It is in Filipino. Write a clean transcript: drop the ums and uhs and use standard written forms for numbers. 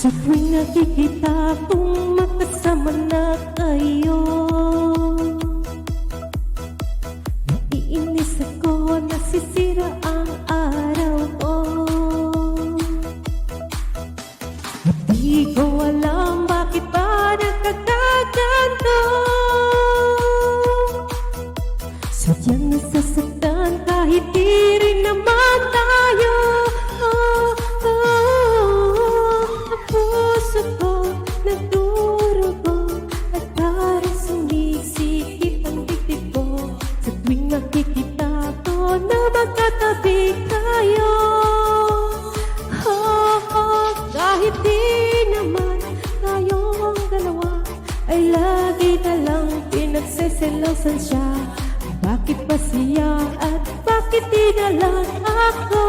Sa tuwing nakikita kong magkasama na kayo, naiinis ako, nasisira ang araw ko. Di ko alam bakit ba nagkakaganto, sadyang nasasaktan kahit di rin naman tayo. Ang puso ko nagdurugo at parang sumisikip ang dibdib ko sa tuwing nakikita ko na magkatabi kayo. Kahit di naman tayong dalawa ay lagi na lang pinagseselosan siya. Bakit ba siya at bakit di na lang ako?